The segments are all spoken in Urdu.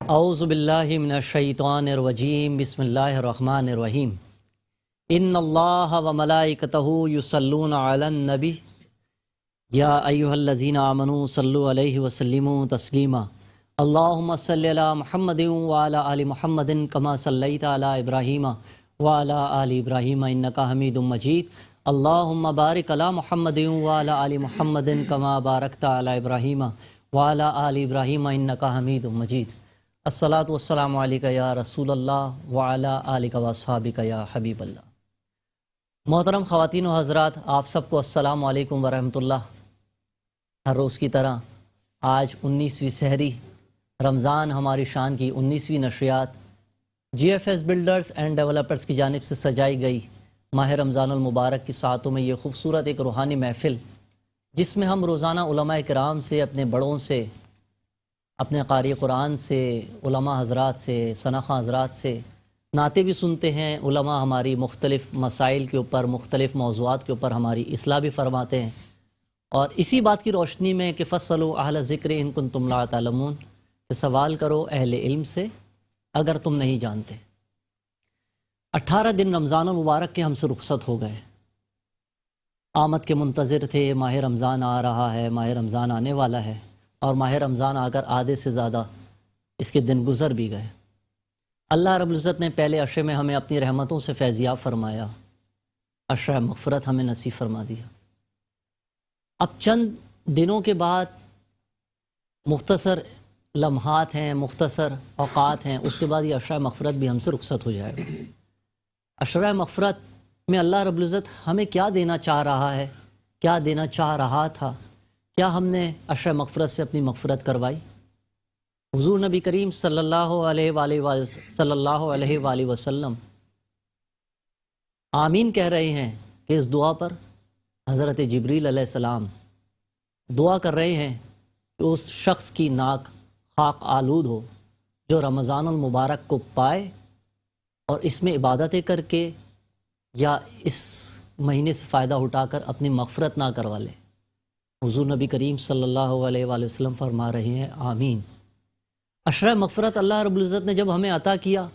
اعوذ باللہ من الشیطان الرجیم بسم اللہ الرحمن الرحیم ان اللہ و ملائکتہ یصلون علی النبی یا ایہا الذین آمنوا صلوا علیہ وسلموا تسلیما اللہم صلی علی محمد وعلی آل محمد کما صلیت علی ابراہیم وعلی آل ابراہیم انکا حمید مجید اللہم بارک علی محمد وعلی آل محمد کما بارکت علی ابراہیم وعلی آل ابراہیم انکا حمید مجید الصلاۃ والسلام علیکہ یا رسول اللہ وعلی آلک واصحابک یا حبیب اللہ۔ محترم خواتین و حضرات، آپ سب کو السلام علیکم ورحمۃ اللہ۔ ہر روز کی طرح آج 19ویں سحری رمضان ہماری شان کی 19ویں نشریات G F S builders and developers کی جانب سے سجائی گئی ماہ رمضان المبارک کی ساعتوں میں یہ خوبصورت ایک روحانی محفل، جس میں ہم روزانہ علماء کرام سے، اپنے بڑوں سے، اپنے قاری قرآن سے، علماء حضرات سے، سنخواں حضرات سے نعتیں بھی سنتے ہیں۔ علماء ہماری مختلف مسائل کے اوپر، مختلف موضوعات کے اوپر ہماری اصلاح بھی فرماتے ہیں، اور اسی بات کی روشنی میں کہ فَاسْأَلُوا أَهْلَ الذِّكْرِ إِن كُنتُمْ لَا تَعْلَمُونَ، کہ سوال کرو اہل علم سے اگر تم نہیں جانتے۔ 18 دن رمضان المبارک کے ہم سے رخصت ہو گئے، آمد کے منتظر تھے، ماہ رمضان آ رہا ہے، ماہ رمضان آنے والا ہے، اور ماہ رمضان آ کر آدھے سے زیادہ اس کے دن گزر بھی گئے۔ اللہ رب العزت نے پہلے عشرے میں ہمیں اپنی رحمتوں سے فیضیاب فرمایا، عشرہ مغفرت ہمیں نصیب فرما دیا۔ اب چند دنوں کے بعد مختصر لمحات ہیں، مختصر اوقات ہیں، اس کے بعد یہ عشرہ مغفرت بھی ہم سے رخصت ہو جائے گا۔ عشرہ مغفرت میں اللہ رب العزت ہمیں کیا دینا چاہ رہا ہے، کیا دینا چاہ رہا تھا؟ کیا ہم نے عشرہ مغفرت سے اپنی مغفرت کروائی؟ حضور نبی کریم صلی اللہ علیہ وآلہ وسلم آمین کہہ رہے ہیں کہ اس دعا پر حضرت جبریل علیہ السلام دعا کر رہے ہیں کہ اس شخص کی ناک خاک آلود ہو جو رمضان المبارک کو پائے اور اس میں عبادتیں کر کے یا اس مہینے سے فائدہ اٹھا کر اپنی مغفرت نہ کروا لے۔ حضور نبی کریم صلی اللہ علیہ وآلہ وسلم فرما رہے ہیں آمین۔ عشرہ مغفرت اللہ رب العزت نے جب ہمیں عطا کیا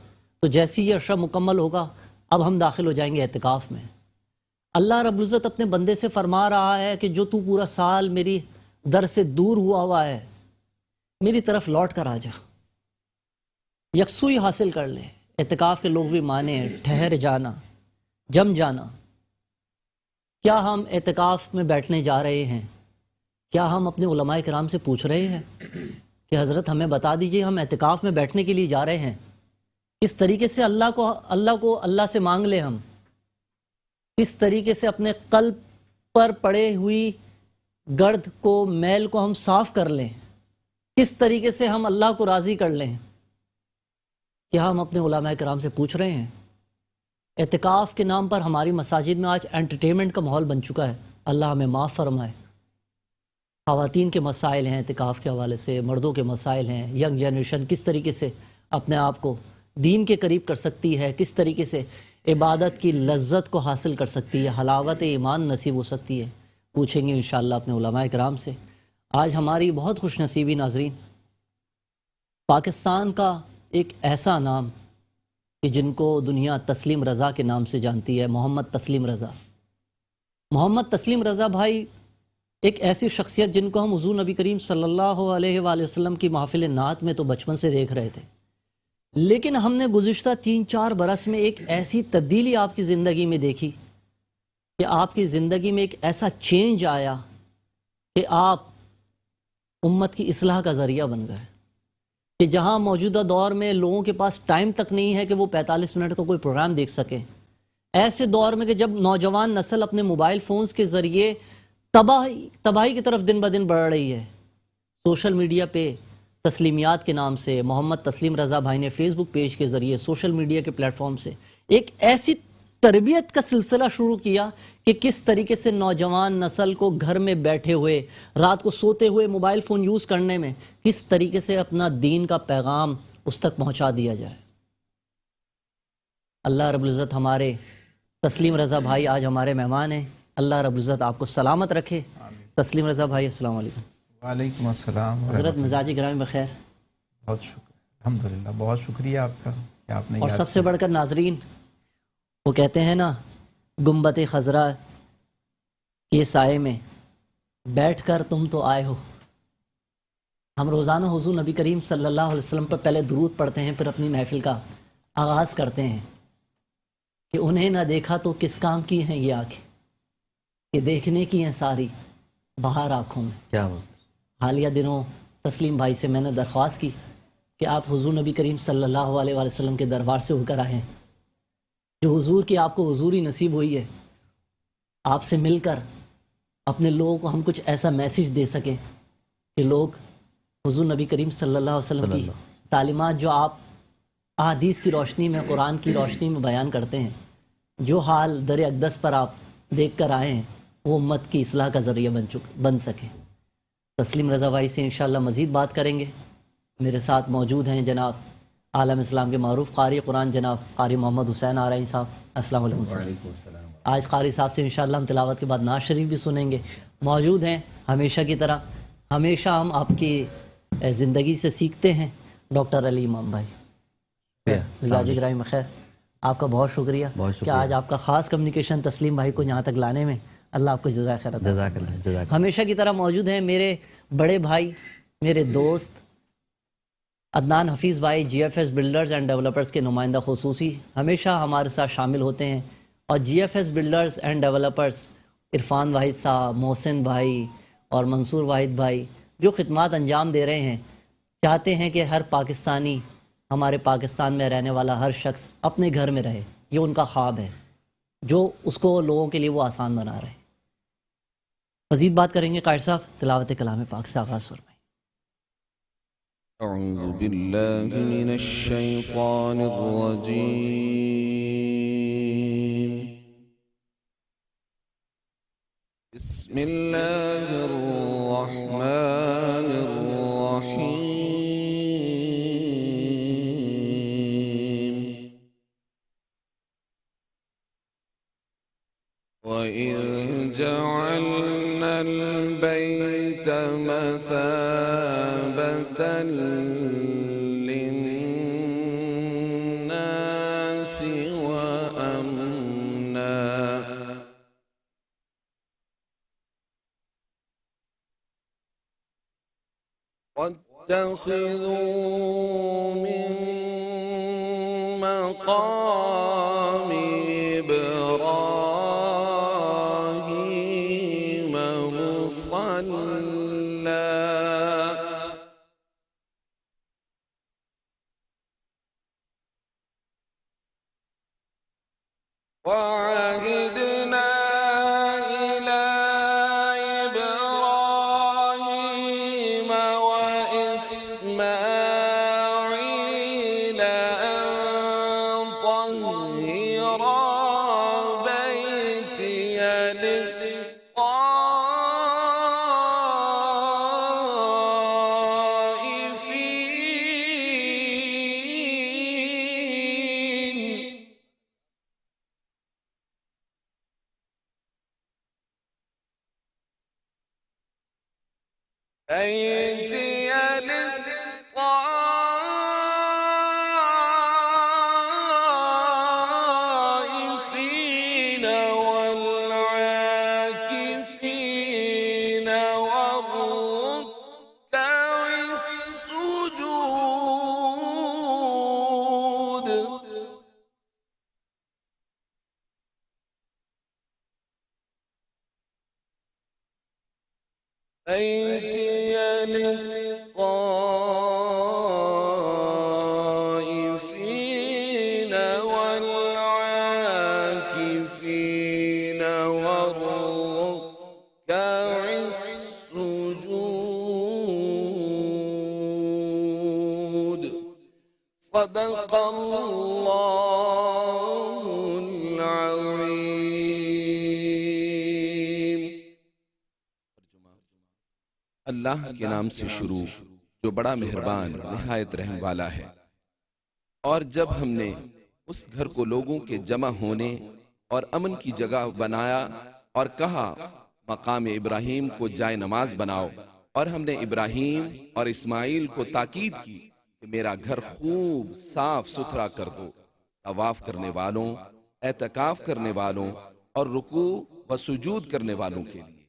تو جیسی یہ عشرہ مکمل ہوگا اب ہم داخل ہو جائیں گے اعتکاف میں۔ اللہ رب العزت اپنے بندے سے فرما رہا ہے کہ جو تو پورا سال میری در سے دور ہوا ہے، میری طرف لوٹ کر آ جا، یکسوئی حاصل کر لے۔ اعتکاف کے لغوی معنی ٹھہر جانا، جم جانا۔ کیا ہم اعتکاف میں بیٹھنے جا رہے ہیں؟ کیا ہم اپنے علماء کرام سے پوچھ رہے ہیں کہ حضرت ہمیں بتا دیجئے ہم اعتکاف میں بیٹھنے کے لیے جا رہے ہیں، کس طریقے سے اللہ سے مانگ لیں، ہم کس طریقے سے اپنے قلب پر پڑے ہوئی گرد کو، میل کو ہم صاف کر لیں، کس طریقے سے ہم اللہ کو راضی کر لیں؟ کیا ہم اپنے علماء کرام سے پوچھ رہے ہیں؟ اعتکاف کے نام پر ہماری مساجد میں آج انٹرٹینمنٹ کا ماحول بن چکا ہے، اللہ ہمیں معاف فرمائے۔ خواتین کے مسائل ہیں اعتکاف کے حوالے سے، مردوں کے مسائل ہیں، ینگ جنریشن کس طریقے سے اپنے آپ کو دین کے قریب کر سکتی ہے، کس طریقے سے عبادت کی لذت کو حاصل کر سکتی ہے، حلاوت ایمان نصیب ہو سکتی ہے، پوچھیں گے انشاءاللہ اپنے علماء کرام سے۔ آج ہماری بہت خوش نصیبی ناظرین، پاکستان کا ایک ایسا نام کہ جن کو دنیا تسلیم رضا کے نام سے جانتی ہے، محمد تسلیم رضا۔ محمد تسلیم رضا بھائی ایک ایسی شخصیت جن کو ہم حضور نبی کریم صلی اللہ علیہ وآلہ وسلم کی محافل نعت میں تو بچپن سے دیکھ رہے تھے، لیکن ہم نے گزشتہ 3-4 برس میں ایک ایسی تبدیلی آپ کی زندگی میں دیکھی کہ آپ کی زندگی میں ایک ایسا چینج آیا کہ آپ امت کی اصلاح کا ذریعہ بن گئے، کہ جہاں موجودہ دور میں لوگوں کے پاس ٹائم تک نہیں ہے کہ وہ 45 منٹ کا کوئی پروگرام دیکھ سکیں، ایسے دور میں کہ جب نوجوان نسل اپنے موبائل فونز کے ذریعے تباہی کی طرف دن بدن بڑھ رہی ہے، سوشل میڈیا پہ تسلیمیات کے نام سے محمد تسلیم رضا بھائی نے فیس بک پیج کے ذریعے، سوشل میڈیا کے پلیٹ فارم سے ایک ایسی تربیت کا سلسلہ شروع کیا کہ کس طریقے سے نوجوان نسل کو گھر میں بیٹھے ہوئے، رات کو سوتے ہوئے موبائل فون یوز کرنے میں کس طریقے سے اپنا دین کا پیغام اس تک پہنچا دیا جائے۔ اللہ رب العزت ہمارے تسلیم رضا بھائی آج ہمارے مہمان ہیں، اللہ رب العزت آپ کو سلامت رکھے۔ تسلیم رضا بھائی السلام علیکم۔ وعلیکم السلام حضرت ورحمۃ اللہ۔ مزاج گرامی بخیر؟ بہت شکر، الحمدللہ، بہت شکریہ آپ کا کہ آپ نے اور یاد سب سے کیا۔ بڑھ کر ناظرین، وہ کہتے ہیں نا گنبد خضرا کے سائے میں بیٹھ کر تم تو آئے ہو۔ ہم روزانہ حضور نبی کریم صلی اللہ علیہ وسلم پر پہلے درود پڑھتے ہیں، پھر اپنی محفل کا آغاز کرتے ہیں کہ انہیں نہ دیکھا تو کس کام کی ہیں یہ آنکھیں، کہ دیکھنے کی ہیں ساری باہر آنکھوں میں۔ کیا بات۔ حالیہ دنوں تسلیم بھائی سے میں نے درخواست کی کہ آپ حضور نبی کریم صلی اللہ علیہ وآلہ وسلم کے دربار سے ہو کر آئے ہیں، جو حضور کی آپ کو حضوری نصیب ہوئی ہے، آپ سے مل کر اپنے لوگوں کو ہم کچھ ایسا میسیج دے سکیں کہ لوگ حضور نبی کریم صلی اللہ علیہ وسلم کی تعلیمات جو آپ احادیث کی روشنی میں، قرآن کی روشنی میں بیان کرتے ہیں، جو حال در اقدس پر آپ دیکھ کر آئے ہیں، وہ امت کی اصلاح کا ذریعہ بن سکے۔ تسلیم رضا بھائی سے انشاءاللہ مزید بات کریں گے۔ میرے ساتھ موجود ہیں جناب عالم اسلام کے معروف قاری قرآن جناب قاری محمد حسین آرئی صاحب، السلام علیکم صاحب۔ وعلیکم السلام۔ آج قاری صاحب سے انشاءاللہ ہم تلاوت کے بعد نعت شریف بھی سنیں گے۔ موجود ہیں ہمیشہ کی طرح، ہمیشہ ہم آپ کی زندگی سے سیکھتے ہیں، ڈاکٹر علی امام بھائی۔ مزاج گرامی بخیر؟ آپ کا بہت شکریہ کہ آج آپ کا خاص کمیونیکیشن تسلیم بھائی کو یہاں تک لانے میں، اللہ آپ کو جزائے خیر عطا۔ جزاک اللہ، جزاک اللہ۔ ہمیشہ کی طرح موجود ہیں میرے بڑے بھائی، میرے دوست عدنان حفیظ بھائی، G F S builders and developers کے نمائندہ خصوصی، ہمیشہ ہمارے ساتھ شامل ہوتے ہیں۔ اور G F S builders and developers Irfan Wahid صاحب، محسن بھائی اور منصور واحد بھائی جو خدمات انجام دے رہے ہیں، چاہتے ہیں کہ ہر پاکستانی، ہمارے پاکستان میں رہنے والا ہر شخص اپنے گھر میں رہے، یہ ان کا خواب ہے جو اس کو لوگوں کے لیے وہ آسان بنا رہے ہیں۔ مزید بات کریں گے قائد صاحب، تلاوت کلام پاک سے آغاز فرمائیں۔ أعوذ بالله من الشيطان الرجيم. بسم الله الرحمن الرحيم. وإذ جعلنا البيت مثابة للناس وأمنا واتخذوا من مقام إبراهيم مصلى وعهدنا إلى إبراهيم وإسماعيل أن طهرا بيتي للطائفين بيتي للطائفين والعاكفين والركع السجود. بيتي للطائفين والعاكفين والركع السجود. صدق الله العظيم. اللہ کے نام سے شروع جو بڑا مہربان نہایت رحم والا ہے۔ اور جب ہم نے اس گھر کو لوگوں کے جمع ہونے اور امن کی جگہ بنایا اور کہا مقام ابراہیم کو جائے نماز بناؤ، اور ہم نے ابراہیم اور اسماعیل کو تاکید کی کہ میرا گھر خوب صاف ستھرا کر دو، طواف کرنے والوں، اعتکاف کرنے والوں اور رکوع و سجود کرنے والوں کے لیے۔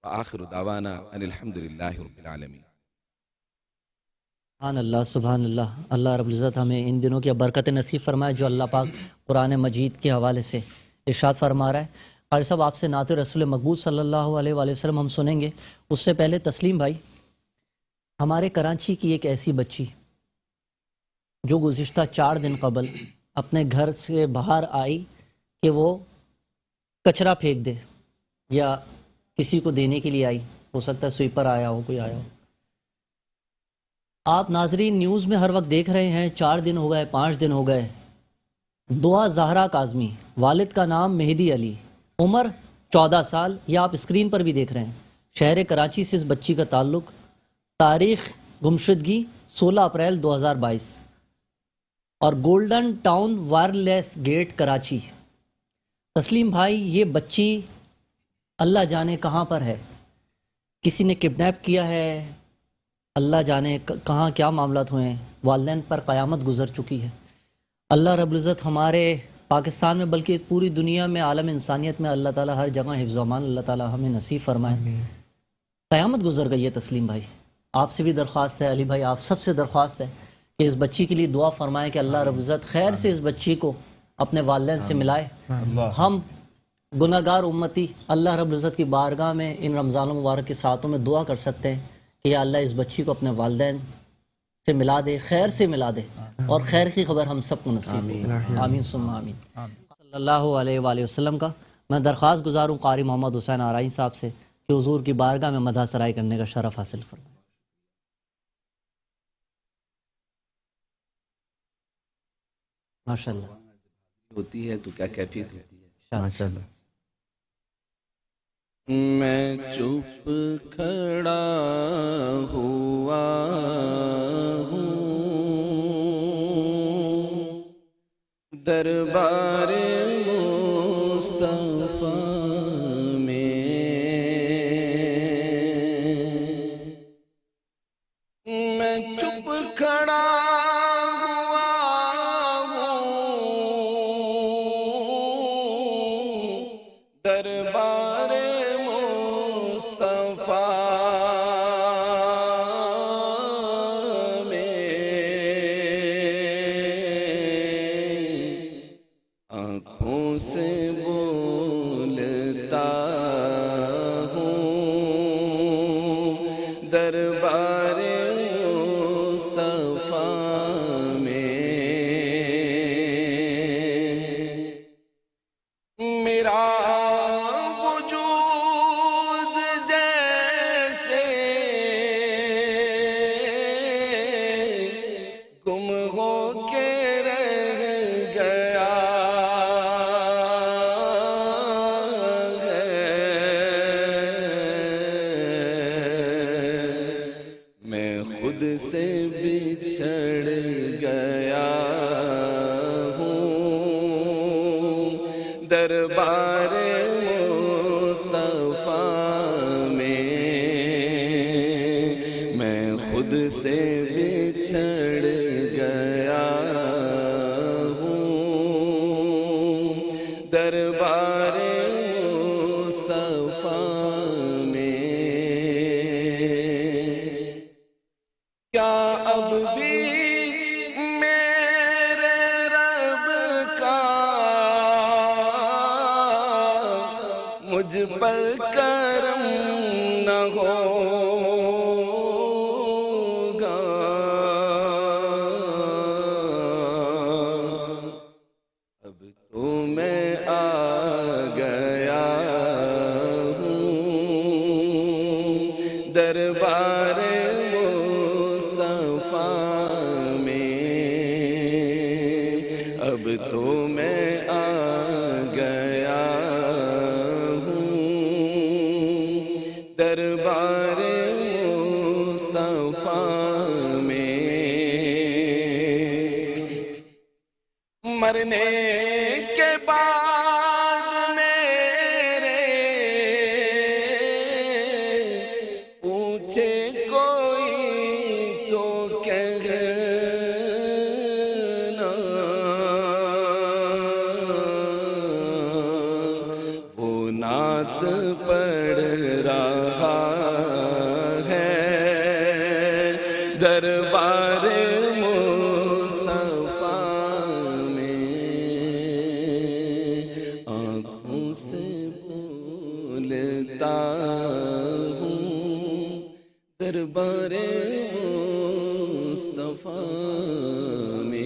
وآخر دعوانا ان الحمدللہ رب العالمین۔ سبحان اللہ، سبحان اللہ۔ اللہ رب العزت ہمیں ان دنوں کی برکت نصیب فرمائے جو اللہ پاک قرآن مجید کے حوالے سے ارشاد فرما رہا ہے۔ قاری صاحب، آپ سے نعت رسول مقبول صلی اللہ علیہ وآلہ وسلم ہم سنیں گے۔ اس سے پہلے تسلیم بھائی، ہمارے کراچی کی ایک ایسی بچی جو گزشتہ 4 دن قبل اپنے گھر سے باہر آئی کہ وہ کچرا پھینک دے یا کسی کو دینے کے لیے آئی، ہو سکتا ہے سویپر آیا ہو، کوئی آیا ہو۔ آپ ناظرین نیوز میں ہر وقت دیکھ رہے ہیں 4 دن ہو گئے، 5 دن ہو گئے۔ دعا زہرا کاظمی، والد کا نام مہدی علی، عمر 14 سال، یہ آپ اسکرین پر بھی دیکھ رہے ہیں۔ شہر کراچی سے اس بچی کا تعلق، تاریخ گمشدگی 16 اپریل 2022، اور golden town wireless gate Karachi. Taslim بھائی، یہ بچی اللہ جانے کہاں پر ہے، کسی نے کڈنیپ کیا ہے، اللہ جانے کہاں کیا معاملات ہوئے ہیں، والدین پر قیامت گزر چکی ہے۔ اللہ رب العزت ہمارے پاکستان میں بلکہ پوری دنیا میں، عالم انسانیت میں اللہ تعالیٰ ہر جگہ حفظ و امان اللہ تعالیٰ ہمیں نصیب فرمائے۔ قیامت گزر گئی ہے تسلیم بھائی، آپ سے بھی درخواست ہے، علی بھائی آپ سب سے درخواست ہے کہ اس بچی کے لیے دعا فرمائیں کہ اللہ رب العزت خیر سے اس بچی کو اپنے والدین سے ملائے۔ ہم گناہ گار امتی اللہ رب العزت کی بارگاہ میں ان رمضان المبارک کے ساعتوں میں دعا کر سکتے ہیں کہ یا اللہ اس بچی کو اپنے والدین سے ملا دے، خیر سے ملا دے، اور خیر کی خبر ہم سب کو نصیب ہو۔ آمین ثم آمین۔ صلی اللہ علیہ وآلہ وسلم کا میں درخواست گزار ہوں قاری محمد حسین آرائی صاحب سے کہ حضور کی بارگاہ میں مدح سرائی کرنے کا شرف حاصل فرمائیں۔ ماشاءاللہ ہوتی ہے تو کیا کیفیت ہوتی ہے۔ ماشاءاللہ۔ میں چپ کھڑا ہوا ہوں دربار مصطفیٰ میں، میں چپ کھڑا ہوا ہوں دربار آنکھوں سے بولتا ہوں دربار مصطفیٰ میں، میرا وجود جیسے گم ہو کے سے بچھڑ گیا ہوں دربار مصطفیٰ میں، میں خود سے بچھڑ گیا ہوں دربار مصطفیٰ میں، کیا اب بھی میرے رب کا مجھ پر کرم نہ ہوگا، اب تو میں آ گیا ہوں دربار اب تو میں آ گیا ہوں دربار مصطفیٰ میں، مرنے کے بعد میرے پوچھے کوئی تو کہنا وہ نعت پڑھ رہا ہے دربار مصطفیٰ میں، آنکھوں سے بولتا ہوں دربار مصطفیٰ میں۔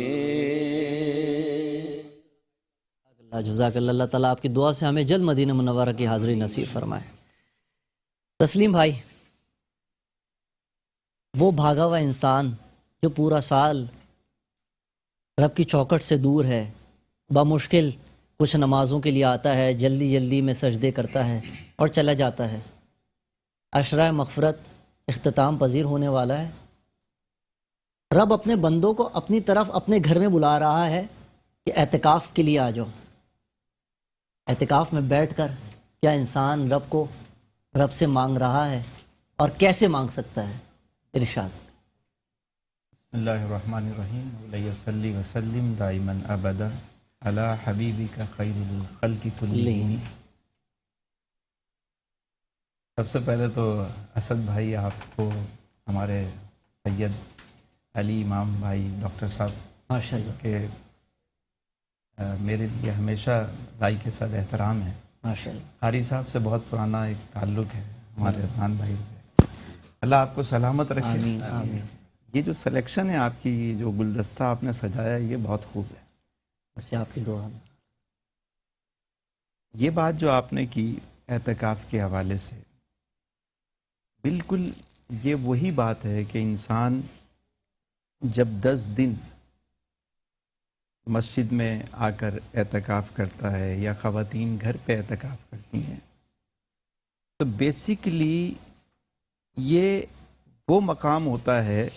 جزاک اللہ، اللہ تعالیٰ آپ کی دعا سے ہمیں جلد مدینہ منورہ کی حاضری نصیب فرمائے۔ تسلیم بھائی، وہ بھاگا ہوا انسان جو پورا سال رب کی چوکھٹ سے دور ہے، بمشکل کچھ نمازوں کے لیے آتا ہے، جلدی جلدی میں سجدے کرتا ہے اور چلا جاتا ہے، عشرہ مغفرت اختتام پذیر ہونے والا ہے۔ رب اپنے بندوں کو اپنی طرف اپنے گھر میں بلا رہا ہے کہ اعتکاف کے لیے آ جاؤ۔ اعتکاف میں بیٹھ کر کیا انسان رب سے مانگ رہا ہے اور کیسے مانگ سکتا ہے؟ ارشاد۔ بسم اللہ الرحمن الرحیم، علیہ صلی وسلم دائما ابدا علی حبیبک خیر الخلق کلہم۔ سب سے پہلے تو اسد بھائی آپ کو، ہمارے سید علی امام بھائی ڈاکٹر صاحب ماشاء اللہ، کے میرے لیے ہمیشہ بھائی کے ساتھ احترام ہے۔ ماشاء اللہ، قاری صاحب سے بہت پرانا ایک تعلق ہے ہمارے عدنان بھائی سے۔ اللہ آپ کو سلامت رکھے۔ آمین آمین۔ یہ جو سلیکشن ہے آپ کی، جو گلدستہ آپ نے سجایا ہے، یہ بہت خوب ہے۔ بس یہ آپ کی دعا ہے۔ یہ بات جو آپ نے کی اعتکاف کے حوالے سے، بالکل یہ وہی بات ہے کہ انسان جب 10 دن مسجد میں آ کر اعتکاف کرتا ہے یا خواتین گھر پہ اعتکاف کرتی ہیں، تو بیسیکلی یہ وہ مقام ہوتا ہے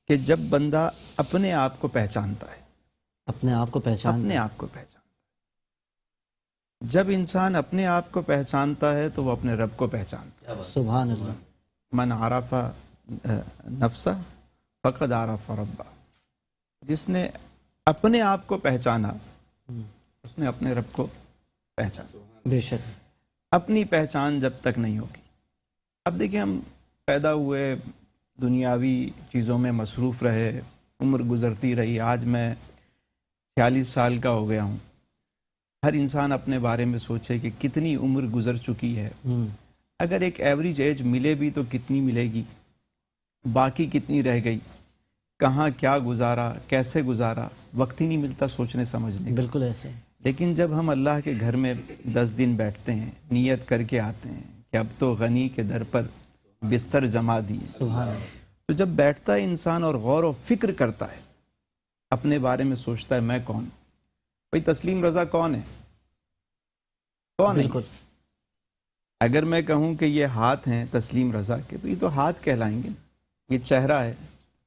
کہ جب بندہ اپنے آپ کو پہچانتا ہے، اپنے آپ کو پہچان اپنے آپ کو پہچانتا ہے۔ جب انسان اپنے آپ کو پہچانتا ہے تو وہ اپنے رب کو پہچانتا ہے۔ سبحان اللہ، من عرف نفسہ فقد عرف ربہ، جس نے اپنے آپ کو پہچانا اس نے اپنے رب کو پہچانا۔ بے شک، اپنی پہچان جب تک نہیں ہوگی، اب دیکھیں ہم پیدا ہوئے، دنیاوی چیزوں میں مصروف رہے، عمر گزرتی رہی، آج میں 46 سال کا ہو گیا ہوں۔ ہر انسان اپنے بارے میں سوچے کہ کتنی عمر گزر چکی ہے، اگر ایک ایوریج ایج ملے بھی تو کتنی ملے گی، باقی کتنی رہ گئی، کہاں کیا گزارا، کیسے گزارا، وقت ہی نہیں ملتا سوچنے سمجھنے کا۔ بالکل ایسے۔ لیکن جب ہم اللہ کے گھر میں 10 دن بیٹھتے ہیں، نیت کر کے آتے ہیں کہ اب تو غنی کے در پر بستر جما دی، سبحان اللہ، تو جب بیٹھتا ہے انسان اور غور و فکر کرتا ہے، اپنے بارے میں سوچتا ہے میں کون؟ بھائی تسلیم رضا کون ہے؟ کون ہے؟ بالکل، اگر میں کہوں کہ یہ ہاتھ ہیں تسلیم رضا کے، تو یہ تو ہاتھ کہلائیں گے، یہ چہرہ ہے،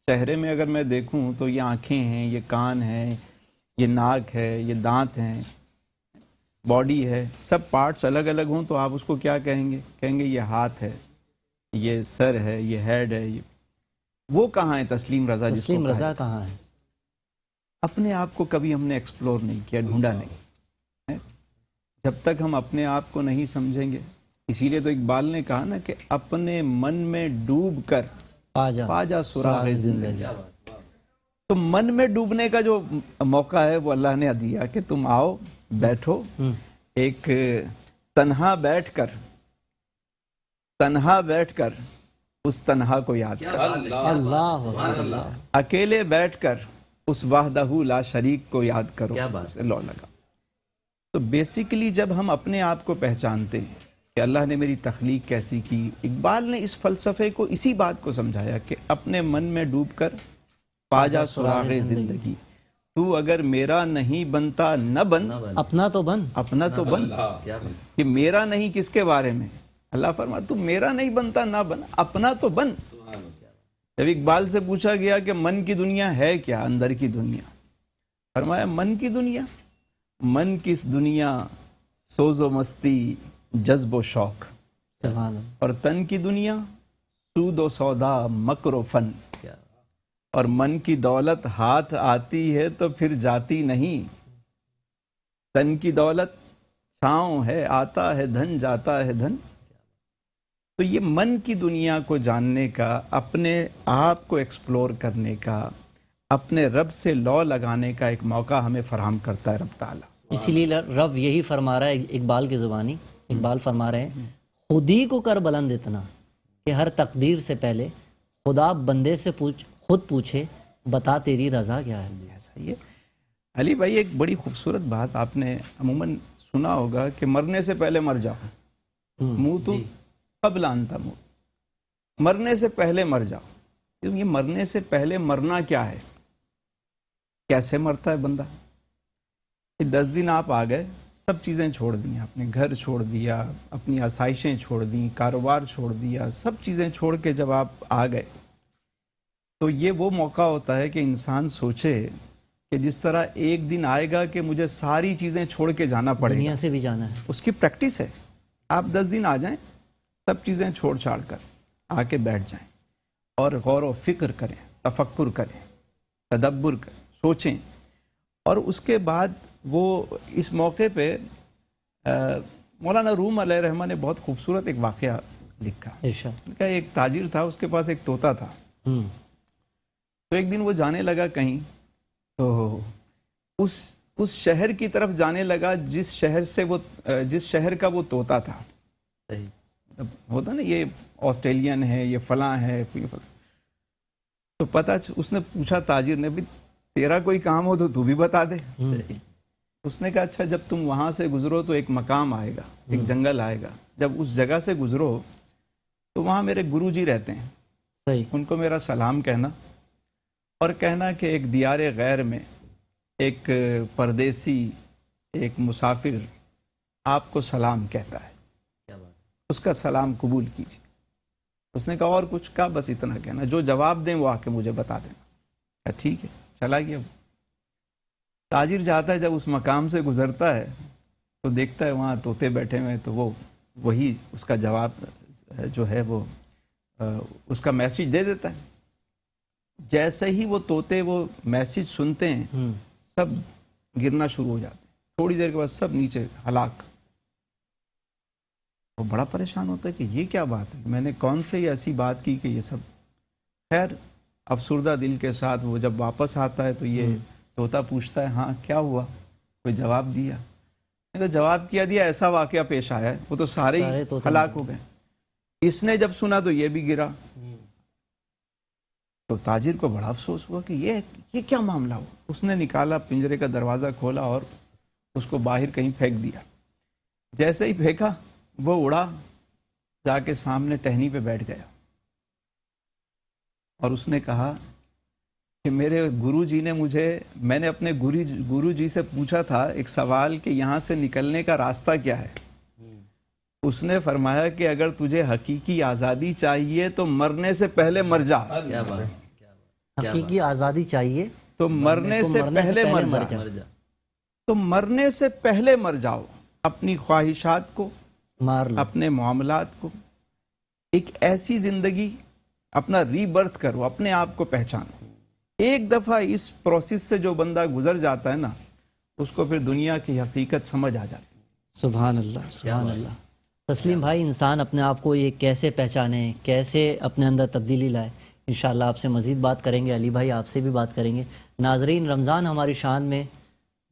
چہرے میں اگر میں دیکھوں تو یہ آنکھیں ہیں، یہ کان ہیں، یہ ناک ہے، یہ دانت ہیں، باڈی ہے، سب پارٹس الگ الگ ہوں تو آپ اس کو کیا کہیں گے؟ کہیں گے یہ ہاتھ ہے، یہ سر ہے، یہ ہیڈ ہے۔ یہ وہ کہاں ہے تسلیم رضا؟ جس کو تسلیم کہا رضا ہے؟ کہاں ہے؟ اپنے آپ کو کبھی ہم نے ایکسپلور نہیں کیا، ڈھونڈا نہیں ہے۔ جب تک ہم اپنے آپ کو نہیں سمجھیں گے، اسی لیے تو اقبال نے کہا نا کہ اپنے من میں ڈوب کر پا جا سراغ زندگی۔ تو من میں ڈوبنے کا جو موقع ہے وہ اللہ نے دیا کہ تم آؤ، بیٹھو، ایک تنہا بیٹھ کر اس تنہا کو یاد کر، اللہ اللہ، اکیلے بیٹھ کر اس وحدہ لا شریک کو یاد کرو، اسے لو لگا۔ تو بیسیکلی جب ہم اپنے آپ کو پہچانتے ہیں کہ اللہ نے میری تخلیق کیسی کی، اقبال نے اس فلسفے کو اسی بات کو سمجھایا کہ اپنے من میں ڈوب کر پا جا سراغ زندگی، تو اگر میرا نہیں بنتا نہ بن، اپنا تو بن، اپنا تو بن۔ کہ میرا نہیں کس کے بارے میں؟ اللہ فرما تو میرا نہیں بنتا نہ بن، اپنا تو بن۔ جب اقبال سے پوچھا گیا کہ من کی دنیا ہے کیا، اندر کی دنیا، فرمایا من کی دنیا، من کی دنیا سوز و مستی، جذب و شوق، سبحان اللہ، اور تن کی دنیا سود و سودا مکر و فن، اور من کی دولت ہاتھ آتی ہے تو پھر جاتی نہیں، تن کی دولت چھاؤں ہے، آتا ہے دھن جاتا ہے دھن۔ تو یہ من کی دنیا کو جاننے کا، اپنے آپ کو ایکسپلور کرنے کا، اپنے رب سے لو لگانے کا ایک موقع ہمیں فراہم کرتا ہے رب تعالیٰ۔ اسی لیے رب یہی فرما رہا ہے اقبال کی زبانی، اقبال فرما رہے ہیں خودی کو کر بلند اتنا کہ ہر تقدیر سے پہلے خدا بندے سے خود پوچھے بتا تیری رضا کیا ہے۔ ایسا ہی ہے علی بھائی، ایک بڑی خوبصورت بات آپ نے عموماً سنا ہوگا کہ مرنے سے پہلے مر جاؤ، منہ تو قبل ان تموت، مرنے سے پہلے مر جاؤ۔ یہ مرنے سے پہلے مرنا کیا ہے؟ کیسے مرتا ہے بندہ؟ 10 دن آپ آ گئے، سب چیزیں چھوڑ دیں، اپنے گھر چھوڑ دیا، اپنی آسائشیں چھوڑ دیں، کاروبار چھوڑ دیا، سب چیزیں چھوڑ کے جب آپ آ گئے تو یہ وہ موقع ہوتا ہے کہ انسان سوچے کہ جس طرح ایک دن آئے گا کہ مجھے ساری چیزیں چھوڑ کے جانا پڑے گا، دنیا سے بھی جانا ہے، اس کی پریکٹس ہے۔ آپ 10 دن آ جائیں، سب چیزیں چھوڑ چھاڑ کر آ کے بیٹھ جائیں اور غور و فکر کریں، تفکر کریں، تدبر کریں، سوچیں، اور اس کے بعد وہ اس موقع پہ مولانا روم علیہ رحمہ نے بہت خوبصورت ایک واقعہ لکھا۔ ارشاد۔ ان کا ایک تاجر تھا، اس کے پاس ایک طوطا تھا۔ تو ایک دن وہ جانے لگا کہیں، تو اس شہر کی طرف جانے لگا جس شہر کا وہ طوطا تھا۔ ہوتا نا یہ آسٹریلین ہے، یہ فلاں ہے، تو پتہ اس نے پوچھا تاجر نے، بھی تیرا کوئی کام ہو تو تو بھی بتا دے۔ اس نے کہا اچھا، جب تم وہاں سے گزرو تو ایک مقام آئے گا، ایک جنگل آئے گا، جب اس جگہ سے گزرو تو وہاں میرے گرو جی رہتے ہیں، صحیح، ان کو میرا سلام کہنا، اور کہنا کہ ایک دیار غیر میں ایک پردیسی، ایک مسافر آپ کو سلام کہتا ہے، اس کا سلام قبول کیجیے۔ اس نے کہا اور کچھ؟ کہا بس اتنا کہنا، جو جواب دیں وہ آ کے مجھے بتا دینا۔ کہا ٹھیک ہے، چلا گیا۔ تاجر جاتا ہے، جب اس مقام سے گزرتا ہے تو دیکھتا ہے وہاں طوطے بیٹھے ہوئے ہیں، تو وہی اس کا جواب جو ہے وہ اس کا میسج دے دیتا ہے۔ جیسے ہی وہ طوطے وہ میسج سنتے ہیں، سب گرنا شروع ہو جاتے ہیں، تھوڑی دیر کے بعد سب نیچے ہلاک۔ وہ بڑا پریشان ہوتا ہے کہ یہ کیا بات ہے، میں نے کون سے ایسی بات کی کہ یہ سب۔ خیر افسردہ دل کے ساتھ وہ جب واپس آتا ہے تو یہ طوطا پوچھتا ہے ہاں کیا ہوا، کوئی جواب دیا؟ جواب کیا دیا، ایسا واقعہ پیش آیا ہے، وہ تو سارے ہلاک ہو گئے۔ اس نے جب سنا تو یہ بھی گرا۔ تو تاجر کو بڑا افسوس ہوا کہ یہ کیا معاملہ ہوا۔ اس نے نکالا، پنجرے کا دروازہ کھولا اور اس کو باہر کہیں پھینک دیا۔ جیسے ہی پھینکا وہ اڑا، جا کے سامنے ٹہنی پہ بیٹھ گیا، اور اس نے کہا کہ میرے گرو جی نے میں نے اپنے گرو جی سے پوچھا تھا ایک سوال کہ یہاں سے نکلنے کا راستہ کیا ہے۔ اس نے فرمایا کہ اگر تجھے حقیقی آزادی چاہیے تو مرنے سے پہلے مر جا۔ حقیقی آزادی چاہیے تو مرنے سے پہلے مر جا۔ تو مرنے سے پہلے مر جاؤ، اپنی خواہشات کو، مار لو، اپنے معاملات کو، ایک ایسی زندگی، اپنا ری برتھ کرو، اپنے آپ کو پہچانو۔ ایک دفعہ اس پروسیس سے جو بندہ گزر جاتا ہے نا، اس کو پھر دنیا کی حقیقت سمجھ آ جاتی ہے۔ سبحان اللہ، سبحان اللہ۔ تسلیم بھائی، انسان اپنے آپ کو یہ کیسے پہچانے، کیسے اپنے اندر تبدیلی لائے، انشاءاللہ آپ سے مزید بات کریں گے، علی بھائی آپ سے بھی بات کریں گے۔ ناظرین، رمضان ہماری شان میں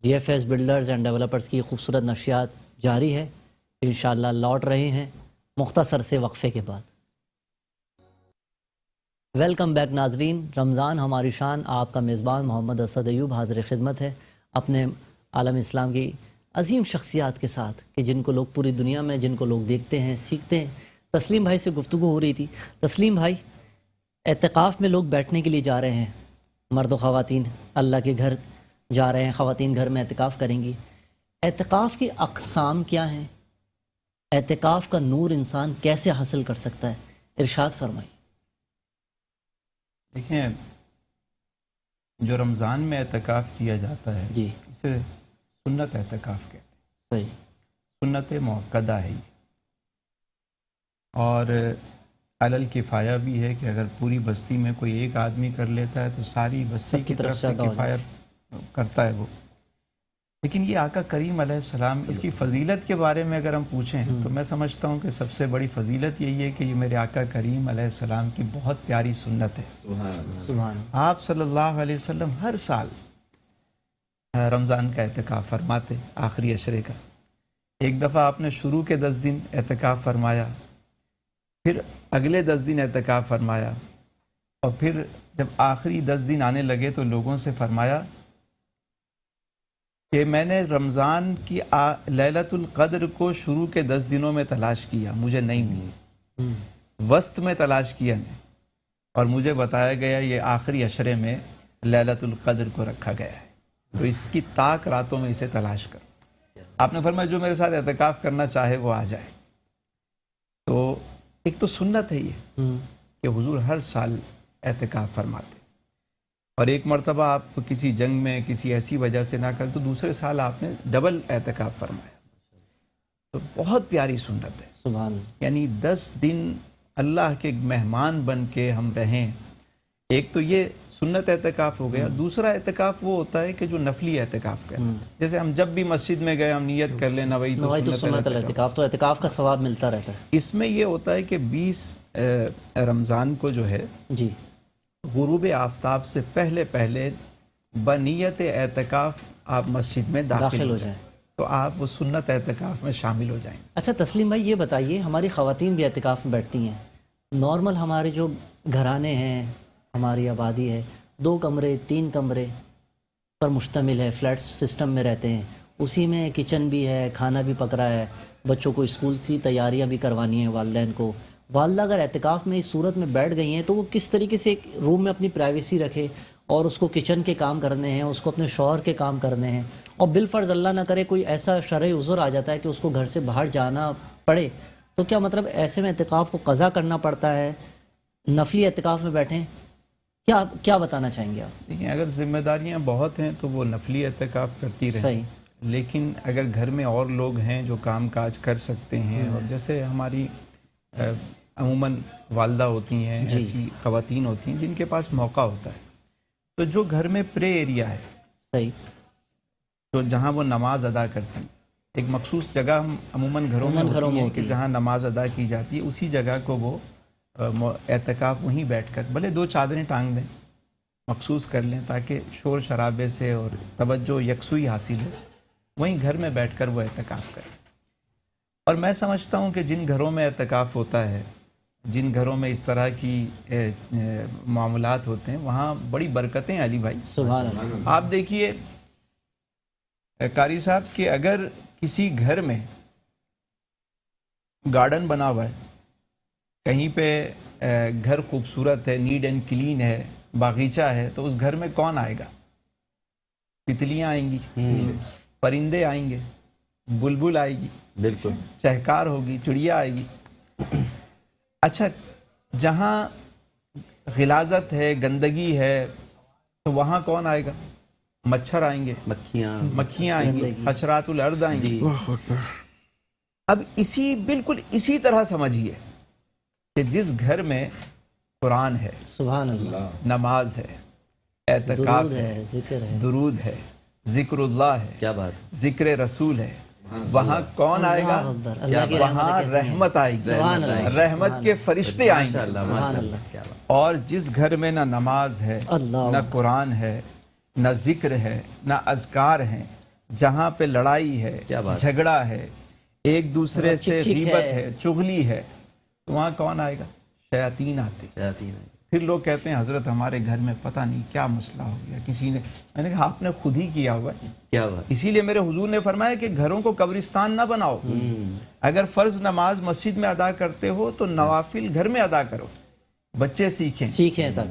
G F S builders and developers کی خوبصورت نشریات جاری ہے، انشاءاللہ لوٹ رہے ہیں مختصر سے وقفے کے بعد۔ ویلکم بیک ناظرین، رمضان ہماری شان، آپ کا میزبان محمد اسد ایوب حاضر خدمت ہے اپنے عالم اسلام کی عظیم شخصیات کے ساتھ، کہ جن کو لوگ پوری دنیا میں، جن کو لوگ دیکھتے ہیں، سیکھتے ہیں۔ تسلیم بھائی سے گفتگو ہو رہی تھی۔ تسلیم بھائی، اعتکاف میں لوگ بیٹھنے کے لیے جا رہے ہیں، مرد و خواتین اللہ کے گھر جا رہے ہیں، خواتین گھر میں اعتکاف کریں گی۔ اعتکاف کی اقسام کیا ہیں؟ اعتکاف کا نور انسان کیسے حاصل کر سکتا ہے؟ ارشاد فرمائی۔ دیکھیں، جو رمضان میں اعتکاف کیا جاتا ہے جی، اسے سنت اعتکاف کہتے ہیں۔ صحیح، سنت موقدہ ہے یہ، اور علل کفایہ بھی ہے کہ اگر پوری بستی میں کوئی ایک آدمی کر لیتا ہے تو ساری بستی سب کی طرف سے ادا ہو کفایہ کرتا ہے وہ. لیکن یہ آقا کریم علیہ السلام اس کی فضیلت کے بارے میں اگر ہم پوچھیں تو میں سمجھتا ہوں کہ سب سے بڑی فضیلت یہی ہے کہ یہ میرے آقا کریم علیہ السلام کی بہت پیاری سنت ہے. سبحان. آپ صلی اللہ علیہ وسلم ہر سال رمضان کا اعتکاف فرماتے آخری عشرے کا. ایک دفعہ آپ نے شروع کے 10 دن اعتکاف فرمایا, پھر اگلے 10 دن اعتکاف فرمایا, اور پھر جب آخری 10 دن آنے لگے تو لوگوں سے فرمایا کہ میں نے رمضان کی لیلۃ القدر کو شروع کے 10 دنوں میں تلاش کیا, مجھے نہیں ملی. وسط میں تلاش کیا نہیں, اور مجھے بتایا گیا یہ آخری عشرے میں لیلۃ القدر کو رکھا گیا ہے, تو اس کی طاق راتوں میں اسے تلاش کرو. آپ نے فرمایا جو میرے ساتھ اعتکاف کرنا چاہے وہ آ جائے. تو ایک تو سنت ہے یہ کہ حضور ہر سال اعتکاف فرماتے, اور ایک مرتبہ آپ کسی جنگ میں کسی ایسی وجہ سے نہ کر تو دوسرے سال آپ نے ڈبل اعتکاف فرمایا. تو بہت پیاری سنت ہے. سبحان. یعنی 10 دن اللہ کے مہمان بن کے ہم رہیں. ایک تو یہ سنت اعتکاف ہو گیا, دوسرا اعتکاف وہ ہوتا ہے کہ جو نفلی اعتکاف کرتے ہیں. جیسے ہم جب بھی مسجد میں گئے ہم نیت کر لیں نوائت سنت الاعتکاف, تو اعتکاف کا ثواب ملتا رہتا ہے. اس میں یہ ہوتا ہے کہ 20 رمضان کو جو ہے جی غروب آفتاب سے پہلے بنیت اعتکاف آپ مسجد میں داخل ہو جائیں تو آپ وہ سنت اعتکاف میں شامل ہو جائیں. اچھا تسلیم بھائی یہ بتائیے, ہماری خواتین بھی اعتکاف میں بیٹھتی ہیں. نارمل ہمارے جو گھرانے ہیں, ہماری آبادی ہے 2 کمرے 3 کمرے پر مشتمل ہے, فلیٹ سسٹم میں رہتے ہیں, اسی میں کچن بھی ہے, کھانا بھی پک رہا ہے, بچوں کو اسکول کی تیاریاں بھی کروانی ہیں والدین کو. والدہ اگر اعتکاف میں اس صورت میں بیٹھ گئی ہیں تو وہ کس طریقے سے ایک روم میں اپنی پرائیویسی رکھے, اور اس کو کچن کے کام کرنے ہیں, اس کو اپنے شوہر کے کام کرنے ہیں, اور بالفرض اللہ نہ کرے کوئی ایسا شرعی عذر آ جاتا ہے کہ اس کو گھر سے باہر جانا پڑے, تو کیا مطلب ایسے میں اعتکاف کو قضا کرنا پڑتا ہے؟ نفلی اعتکاف میں بیٹھیں, کیا بتانا چاہیں گے آپ؟ دیکھیں اگر ذمہ داریاں بہت ہیں تو وہ نفلی اعتکاف کرتی رہیں. صحیح. لیکن اگر گھر میں اور لوگ ہیں جو کام کاج کر سکتے ہیں, اور جیسے ہماری عموماً والدہ ہوتی ہیں, ایسی خواتین ہوتی ہیں جن کے پاس موقع ہوتا ہے, تو جو گھر میں پرے ایریا ہے, صحیح, تو جہاں وہ نماز ادا کرتی ہیں, ایک مخصوص جگہ عموماً گھروں میں ہوتی ہے کہ جہاں نماز ادا کی جاتی ہے, اسی جگہ کو وہ اعتکاف وہیں بیٹھ کر بھلے 2 چادریں ٹانگ دیں, مخصوص کر لیں تاکہ شور شرابے سے اور توجہ یکسوئی حاصل ہو, وہیں گھر میں بیٹھ کر وہ اعتکاف کریں. اور میں سمجھتا ہوں کہ جن گھروں میں اعتکاف ہوتا ہے, جن گھروں میں اس طرح کی معاملات ہوتے ہیں, وہاں بڑی برکتیں علی بھائی. سبحان اللہ. آپ دیکھیے قاری صاحب کہ اگر کسی گھر میں گارڈن بنا ہوا ہے, کہیں پہ گھر خوبصورت ہے, نیٹ اینڈ کلین ہے, باغیچہ ہے, تو اس گھر میں کون آئے گا؟ تتلیاں آئیں گی, پرندے آئیں گے, بلبل آئے گی, بالکل چہکار ہوگی, چڑیا آئے گی. اچھا جہاں غلاظت ہے, گندگی ہے, تو وہاں کون آئے گا؟ مچھر آئیں گے, مکھیاں آئیں گی, حشرات الارض آئیں گی. اب بالکل اسی طرح سمجھیے کہ جس گھر میں قرآن ہے, سبحان اللہ, نماز ہے, اعتکاف ہے, ذکر ہے, درود ہے, ذکر اللہ ہے, کیا بات, ذکر رسول ہے, وہاں کون آئے گا؟ وہاں رحمت آئے گی, رحمت کے فرشتے آئیں گے. اور جس گھر میں نہ نماز ہے, نہ قرآن ہے, نہ ذکر ہے, نہ اذکار ہیں, جہاں پہ لڑائی ہے, جھگڑا ہے, ایک دوسرے سے غیبت ہے, چغلی ہے, تو وہاں کون آئے گا؟ شیاطین آتے. پھر لوگ کہتے ہیں حضرت ہمارے گھر میں پتہ نہیں کیا مسئلہ ہو گیا, کسی نے, میں نے کہا آپ نے خود ہی کیا ہوا ہے. کیا بات. اسی لیے میرے حضور نے فرمایا کہ گھروں کو قبرستان نہ بناؤ. اگر فرض نماز مسجد میں ادا کرتے ہو تو نوافل گھر میں ادا کرو, بچے سیکھیں.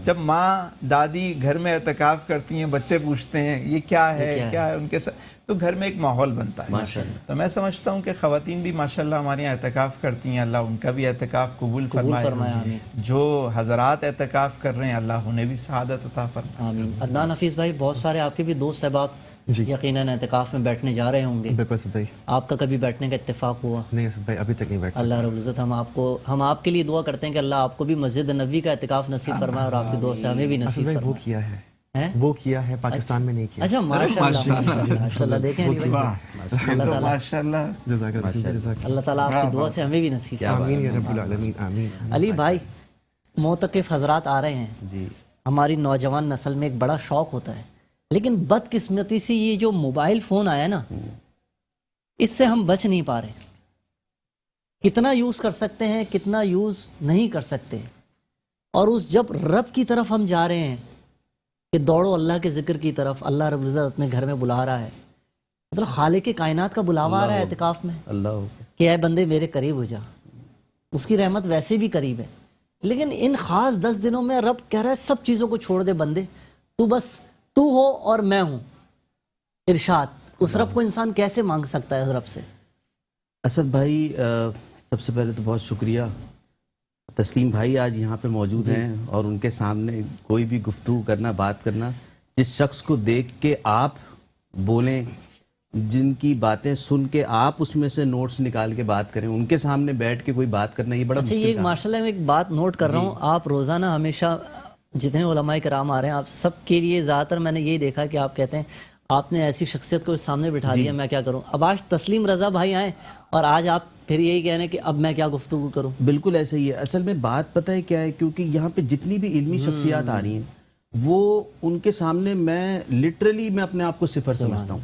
جب ماں دادی گھر میں اعتکاف کرتی ہیں, بچے پوچھتے ہیں یہ کیا ہے ان کے ساتھ, تو گھر میں ایک ماحول بنتا ہے. تو میں سمجھتا ہوں کہ خواتین بھی ماشاءاللہ ہمارے یہاں اعتکاف کرتی ہیں, اللہ ان کا بھی اعتکاف قبول فرمائے. جو حضرات اعتکاف کر رہے ہیں اللہ انہیں بھی سعادت عطا فرمائے. آمین. عدنان حفیظ بھائی, بہت سارے آپ کے بھی دوست احباب جی یقیناً اعتکاف میں بیٹھنے جا رہے ہوں گے. بالکل اسد بھائی. آپ کا کبھی بیٹھنے کا اتفاق ہوا؟ نہیں اسد بھائی ابھی تک نہیں بیٹھ سکتا. اللہ رب العزت ہم آپ کے لیے دعا کرتے ہیں کہ اللہ آپ کو بھی مسجد نبوی کا اعتکاف نصیب فرمائے اور آپ کی دعا سے ہمیں بھی اسد نصیب بھائی وہ فرمائے. کیا ہے ہیں؟ وہ کیا ہے پاکستان میں نہیں کیا. اچھا ماشاء اللہ ماشاء اللہ. دیکھیں علی بھائی اللہ تعالیٰ ماشاء اللہ. جزاک اللہ اسد بھائی جزاک اللہ تعالیٰ آپ کی دعا سے ہمیں بھی نصیب اللہ. فرمائے. آمین یا رب العالمین آمین. علی بھائی معتکف حضرات آ رہے ہیں. جی ہماری نوجوان نسل میں ایک بڑا شوق ہوتا ہے لیکن بدقسمتی سے یہ جو موبائل فون آیا نا اس سے ہم بچ نہیں پا رہے. کتنا یوز کر سکتے ہیں کتنا یوز نہیں کر سکتے. اور اس جب رب کی طرف ہم جا رہے ہیں کہ دوڑو اللہ کے ذکر کی طرف, اللہ رب العزت اپنے گھر میں بلا رہا ہے, مطلب خالق کائنات کا بلاوا آ رہا ہے اعتکاف میں اللہ کہ اے بندے میرے قریب ہو جا. اس کی رحمت ویسے بھی قریب ہے لیکن ان خاص 10 دنوں میں رب کہہ رہا ہے سب چیزوں کو چھوڑ دے بندے, تو بس تو ہو اور میں ہوں. ارشاد. اس رب کو انسان کیسے مانگ سکتا ہے اس رب سے؟ اسد بھائی سب سے پہلے تو بہت شکریہ. تسلیم بھائی آج یہاں پہ موجود ہیں اور ان کے سامنے کوئی بھی گفتگو کرنا بات کرنا, جس شخص کو دیکھ کے آپ بولیں, جن کی باتیں سن کے آپ اس میں سے نوٹس نکال کے بات کریں, ان کے سامنے بیٹھ کے کوئی بات کرنا یہ بڑا اچھا مشکل یہ کام ہے. ماشاء اللہ میں ایک بات نوٹ کر رہا ہوں, آپ روزانہ ہمیشہ جتنے علماء کرام آ رہے ہیں آپ سب کے لیے زیادہ تر میں نے یہی دیکھا کہ آپ کہتے ہیں آپ نے ایسی شخصیت کو سامنے بٹھا دیا میں کیا کروں. اب آج تسلیم رضا بھائی آئے اور آج آپ پھر یہی کہہ رہے ہیں کہ اب میں کیا گفتگو کروں. بالکل ایسا ہی ہے. اصل میں بات پتہ ہے کیا ہے, کیونکہ یہاں پہ جتنی بھی علمی شخصیات آ رہی ہیں وہ ان کے سامنے میں لٹرلی میں اپنے آپ کو صفر سمجھتا ہوں.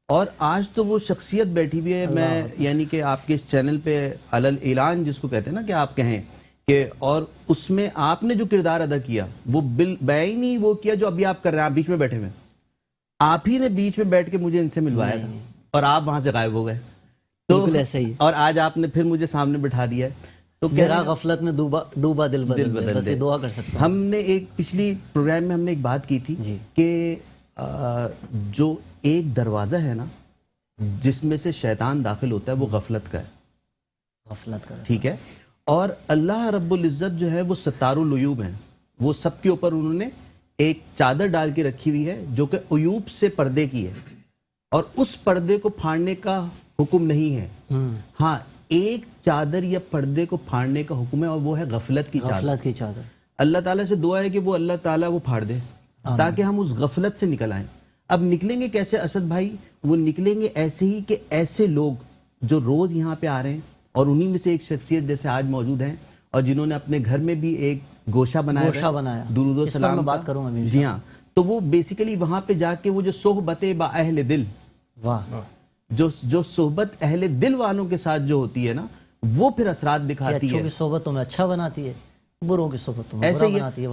اور آج تو وہ شخصیت بیٹھی ہوئی ہے, میں یعنی کہ آپ کے اس چینل پہ علل اعلان جس کو کہتے ہیں نا کہ آپ کہیں کہ, اور اس میں آپ نے جو کردار ادا کیا وہ بعینی وہ کیا جو ابھی آپ کر رہے ہیں. آپ بیچ میں بیٹھے ہوئے, آپ ہی نے بیچ میں بیٹھ کے مجھے ان سے ملوایا تھا اور آپ وہاں سے غائب ہو گئے. بالکل ایسا ہی. اور آج آپ نے پھر مجھے سامنے بٹھا دیا ہے. تو گہرا غفلت میں ڈوبا دل بدل بس یہ دعا کر سکتا ہوں. ہم نے ایک پچھلی پروگرام میں ہم نے ایک بات کی تھی کہ جو ایک دروازہ ہے نا جس میں سے شیطان داخل ہوتا ہے وہ غفلت کا ہے. غفلت کا ٹھیک ہے. اور اللہ رب العزت جو ہے وہ ستار العیوب ہیں, وہ سب کے اوپر انہوں نے ایک چادر ڈال کے رکھی ہوئی ہے جو کہ عیوب سے پردے کی ہے, اور اس پردے کو پھاڑنے کا حکم نہیں ہے. ہاں ایک چادر یا پردے کو پھاڑنے کا حکم ہے اور وہ ہے غفلت کی چادر. غفلت کی چادر. اللہ تعالیٰ سے دعا ہے کہ وہ اللہ تعالیٰ وہ پھاڑ دے تاکہ ہم اس غفلت سے نکل آئیں. اب نکلیں گے کیسے اسد بھائی؟ وہ نکلیں گے ایسے ہی کہ ایسے لوگ جو روز یہاں پہ آ رہے ہیں اور انہی میں سے ایک شخصیت جیسے آج موجود ہیں اور جنہوں نے اپنے گھر میں بھی ایک گوشہ بنایا درود و سلام میں بات کروں گا. جی ہاں, تو وہ بیسیکلی وہاں پہ جا کے وہ جو صحبت با اہل دل, واہ, جو صحبت اہل دل والوں کے ساتھ جو ہوتی ہے نا وہ پھر اثرات دکھاتی ہے. اچھوں کی صحبت تمہیں اچھا بناتی ہے, بروں کی صحبت تمہیں ایسے برا ہی بناتی ہے.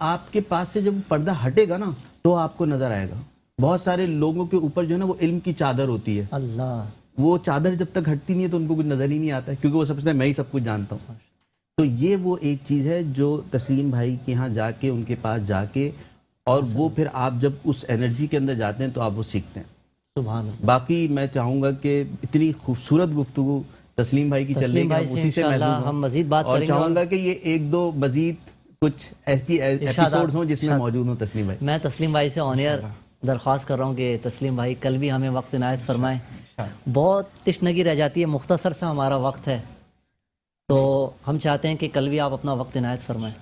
آپ کے پاس سے جب پردہ ہٹے گا نا تو آپ کو نظر آئے گا. بہت سارے لوگوں کے اوپر جو ہے نا وہ علم کی چادر ہوتی ہے, اللہ, وہ چادر جب تک ہٹتی نہیں ہے تو ان کو کچھ نظر ہی نہیں آتا ہے کیونکہ وہ سمجھتے ہیں میں ہی سب کچھ جانتا ہوں. تو یہ وہ ایک چیز ہے جو تسلیم بھائی کے یہاں جا کے ان کے پاس جا کے اور وہ پھر آپ جب اس انرجی کے اندر جاتے ہیں تو آپ وہ سیکھتے ہیں. سبحان اللہ. باقی میں چاہوں گا کہ اتنی خوبصورت گفتگو تسلیم بھائی کی چل رہی ہے, اسی سے محظوظ ہم مزید بات اور کریں گے, چاہوں گا کہ یہ ایک دو مزید کچھ ایسی ایپیسوڈز ہوں جس میں موجود ہوں تسلیم بھائی. میں تسلیم بھائی سے آن ایئر درخواست کر رہا ہوں کہ تسلیم بھائی کل بھی ہمیں وقت عنایت فرمائیں. بہت تشنگی رہ جاتی ہے, مختصر سا ہمارا وقت ہے تو ہم چاہتے ہیں کہ کل بھی آپ اپنا وقت عنایت فرمائیں.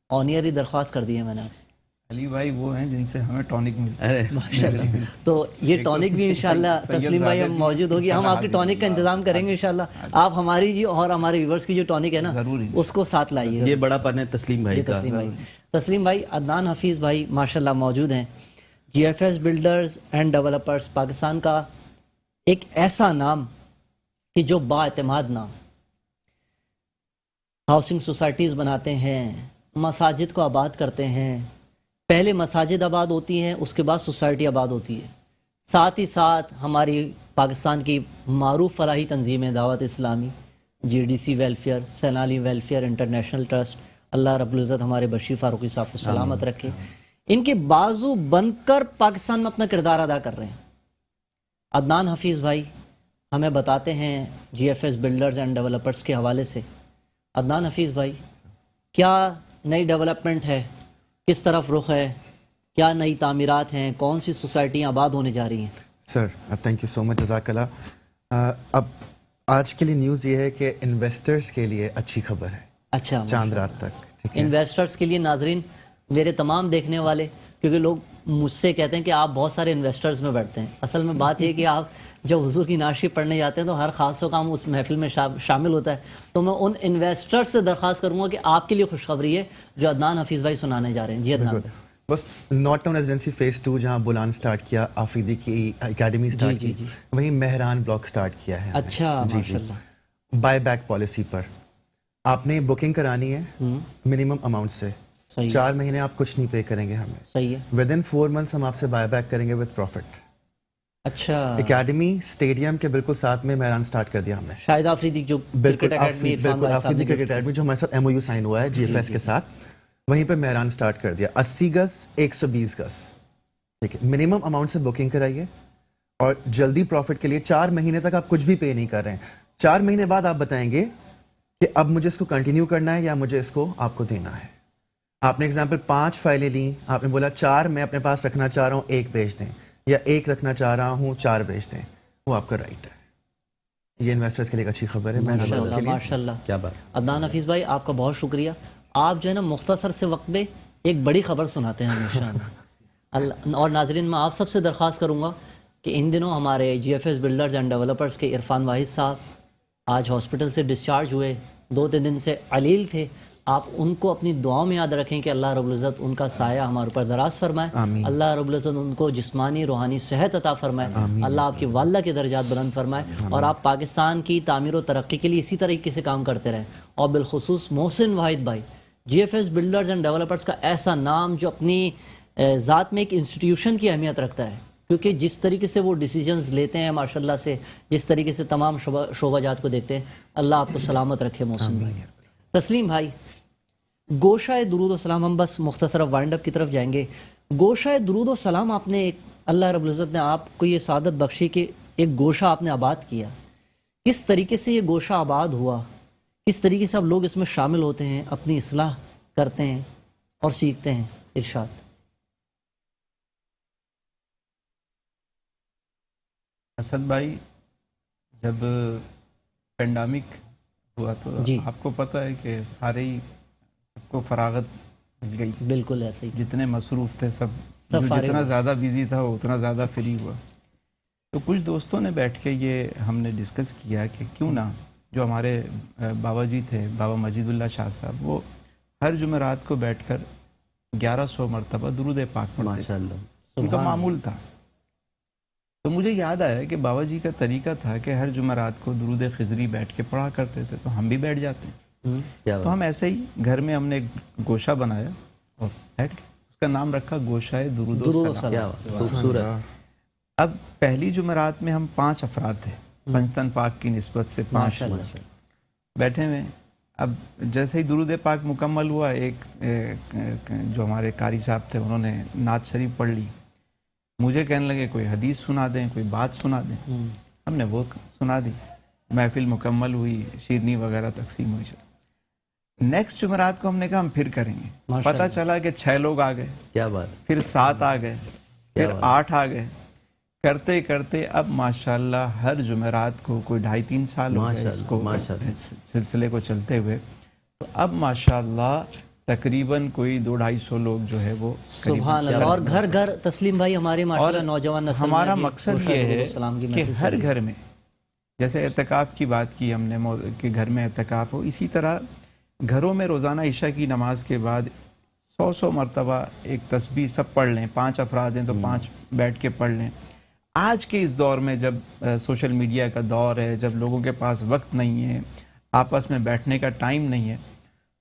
آن ایئر ہی درخواست کر دی ہے میں نے آپ سے. علی بھائی وہ ہیں جن سے ہمیں ٹونک ملتا ارے ماشاءاللہ. تو یہ ٹونک بھی انشاءاللہ تسلیم بھائی ہم موجود ہوگی, ہم آپ کی ٹونک کا انتظام کریں گے انشاءاللہ. آپ ہماری جی اور ہمارے ویورز کی جو ٹونک ہے نا اس کو ساتھ لائیے. یہ بڑا پن ہے تسلیم بھائی کا. تسلیم بھائی عدنان حفیظ بھائی ماشاءاللہ موجود ہیں. G F S builders and developers Pakistan کا ایک ایسا نام کہ جو با اعتماد نام, ہاؤسنگ سوسائٹیز بناتے ہیں, مساجد کو آباد کرتے ہیں. پہلے مساجد آباد ہوتی ہیں اس کے بعد سوسائٹی آباد ہوتی ہے. ساتھ ہی ساتھ ہماری پاکستان کی معروف فلاحی تنظیمیں Dawat Islami, G D C welfare, سینالی ویلفیئر انٹرنیشنل ٹرسٹ, اللہ رب العزت ہمارے بشیر فاروقی صاحب کو سلامت رکھے, ان کے بازو بن کر پاکستان میں اپنا کردار ادا کر رہے ہیں. عدنان حفیظ بھائی ہمیں بتاتے ہیں G F S builders and developers کے حوالے سے. عدنان حفیظ بھائی کیا نئی ڈیولپمنٹ ہے, کس طرف رخ ہے, کیا نئی تعمیرات ہیں, کون سی سوسائٹیاں آباد ہونے جا رہی ہیں؟ سر تھینک یو سو مچ، جزاک اللہ. اب آج کے لیے نیوز یہ ہے کہ انویسٹرز کے لیے اچھی خبر ہے اچھا، چاند رات تک. ٹھیک ہے، انویسٹرز کے لیے. ناظرین، میرے تمام دیکھنے والے، کیونکہ لوگ مجھ سے کہتے ہیں کہ آپ بہت سارے انویسٹرز میں بیٹھتے ہیں. اصل میں بات یہ ہے کہ آپ جب حضور کی نعت شریف پڑھنے جاتے ہیں تو ہر خاص و کام اس محفل میں شامل ہوتا ہے. تو میں ان انویسٹرز سے درخواست کروں گا کہ آپ کے لیے خوشخبری ہے جو عدنان حفیظ بھائی سنانے جا رہے ہیں. جی عدنان بھائی. بس نارتھ ٹاؤن ریزیڈنسی فیز 2 جہاں بولان سٹارٹ کیا، آفریدی کی اکیڈمی سٹارٹ کی، وہیں مہران بلاک سٹارٹ کیا ہے. اچھا، جی ماشاء اللہ. بائی بیک پالیسی پر آپ نے بکنگ کرانی ہے منیمم اماؤنٹ سے. صحیح 4 مہینے آپ کچھ نہیں پے کریں گے ہمیں. صحیح ہے. ود ان 4 months ہم آپ سے بائی بیک کریں گے وتھ پروفٹ. اچھا، اکیڈمی اسٹیڈیم کے بالکل ساتھ میں مہران سٹارٹ کر دیا ہم نے. شاہد آفریدی جو بالکل کرکٹ اکیڈمی عرفان بالکل بھائی صاحب آفریدی نے کرکٹ اکیڈمی جو ہمارے ساتھ ایم او یو سائن ہوا ہے جی ایف ایس کے ساتھ، وہیں پہ مہران سٹارٹ کر دیا. 80 گز 120 گز. ٹھیک ہے، منیمم اماؤنٹ سے بکنگ کرائیے اور جلدی پروفٹ کے لیے 4 مہینے تک آپ کچھ بھی پے نہیں کر رہے ہیں. 4 مہینے بعد آپ بتائیں گے کہ اب مجھے اس کو کنٹینیو کرنا ہے یا مجھے اس کو آپ کو دینا ہے. آپ نے اگزامپل 5 فائلیں لیں، آپ نے بولا 4 میں اپنے پاس رکھنا چاہ رہا ہوں 1 بیچ دیں، یا 1 رکھنا چاہ رہا ہوں 4 بیچ دیں، وہ آپ کا رائٹ ہے. یہ انویسٹرز کے لیے ایک اچھی خبر ہے. ماشاء اللہ ماشاء اللہ. کیا بات. عدنان حفیظ بھائی آپ کا بہت شکریہ. آپ جو ہے نا مختصر سے وقت میں ایک بڑی خبر سناتے ہیں ہمیشہ. اور ناظرین، میں آپ سب سے درخواست کروں گا کہ ان دنوں ہمارے G F S builders and developers کے عرفان واحد صاحب آج ہاسپٹل سے ڈسچارج ہوئے، 2-3 دن سے علیل تھے. آپ ان کو اپنی دعاؤں میں یاد رکھیں کہ اللہ رب العزت ان کا سایہ ہمارے اوپر دراز فرمائے. اللہ رب العزت ان کو جسمانی روحانی صحت عطا فرمائے. اللہ آپ کی والدہ کے درجات بلند فرمائے اور آپ پاکستان کی تعمیر و ترقی کے لیے اسی طریقے سے کام کرتے رہیں. اور بالخصوص محسن واحد بھائی، G F S builders and developers کا ایسا نام جو اپنی ذات میں ایک انسٹیٹیوشن کی اہمیت رکھتا ہے، کیونکہ جس طریقے سے وہ ڈیسیجنز لیتے ہیں ماشاءاللہ سے، جس طریقے سے تمام شعبہ جات کو دیکھتے ہیں، اللہ آپ کو سلامت رکھے. محسن بھائی. تسلیم بھائی، گوشہ درود و سلام، ہم بس مختصر وائنڈ اپ کی طرف جائیں گے. گوشہ درود و سلام آپ نے ایک، اللہ رب العزت نے آپ کو یہ سعادت بخشی کہ ایک گوشہ آپ نے آباد کیا. کس طریقے سے یہ گوشہ آباد ہوا، کس طریقے سے اب لوگ اس میں شامل ہوتے ہیں، اپنی اصلاح کرتے ہیں اور سیکھتے ہیں؟ ارشاد. اسد بھائی، جب پینڈامک ہوا تو جی، آپ کو پتہ ہے کہ سارے ہی سب کو فراغت مل گئی. بالکل ایسے ہی. جتنے مصروف تھے سب فارغ جتنا ہو. زیادہ بیزی تھا وہ اتنا زیادہ فری ہوا. تو کچھ دوستوں نے بیٹھ کے یہ ہم نے ڈسکس کیا کہ کیوں نہ جو ہمارے بابا جی تھے، بابا مجید اللہ شاہ صاحب، وہ ہر جمعرات کو بیٹھ کر 1100 مرتبہ درود پاک پڑھتے تھے. ان کا معمول تھا. تو مجھے یاد آیا کہ بابا جی کا طریقہ تھا کہ ہر جمعرات کو درود خضری بیٹھ کے پڑھا کرتے تھے، تو ہم بھی بیٹھ جاتے ہیں. تو ہم ایسے ہی گھر میں ہم نے ایک گوشہ بنایا اور بیٹھ کے اس کا نام رکھا گوشہ درود و سلام. خوبصورت. اب پہلی جمعرات میں ہم 5 افراد تھے، پنجتن پاک کی نسبت سے 5 بیٹھے ہوئے. اب جیسے ہی درود پاک مکمل ہوا، ایک جو ہمارے قاری صاحب تھے انہوں نے نعت شریف پڑھ لی. مجھے کہنے لگے کوئی حدیث سنا دیں، کوئی بات سنا دیں. ہم نے وہ سنا دی. محفل مکمل ہوئی، شیرنی وغیرہ تقسیم ہوئی. نیکسٹ جمعرات کو ہم نے کہا ہم پھر کریں گے. پتہ چلا کہ 6 لوگ آ گئے. کیا بات. پھر 7 آ گئے، پھر 8 آ گئے. کرتے کرتے اب ماشاءاللہ ہر جمعرات کو کوئی 2.5-3 سال ہو گئے اس کو سلسلے کو چلتے ہوئے. تو اب ماشاءاللہ تقریباً کوئی 200-250 لوگ جو ہے وہ سبحان اللہ. اور گھر گھر تسلیم بھائی ہمارے ماشاءاللہ نوجوان نسل، ہمارا مقصد یہ ہے کہ ہر گھر میں، جیسے اعتکاف کی بات کی ہم نے کہ گھر میں اعتکاف ہو، اسی طرح گھروں میں روزانہ عشاء کی نماز کے بعد 100 مرتبہ ایک تسبیح سب پڑھ لیں. 5 افراد ہیں تو 5 بیٹھ کے پڑھ لیں. آج کے اس دور میں جب سوشل میڈیا کا دور ہے، جب لوگوں کے پاس وقت نہیں ہے، آپس میں بیٹھنے کا ٹائم نہیں ہے،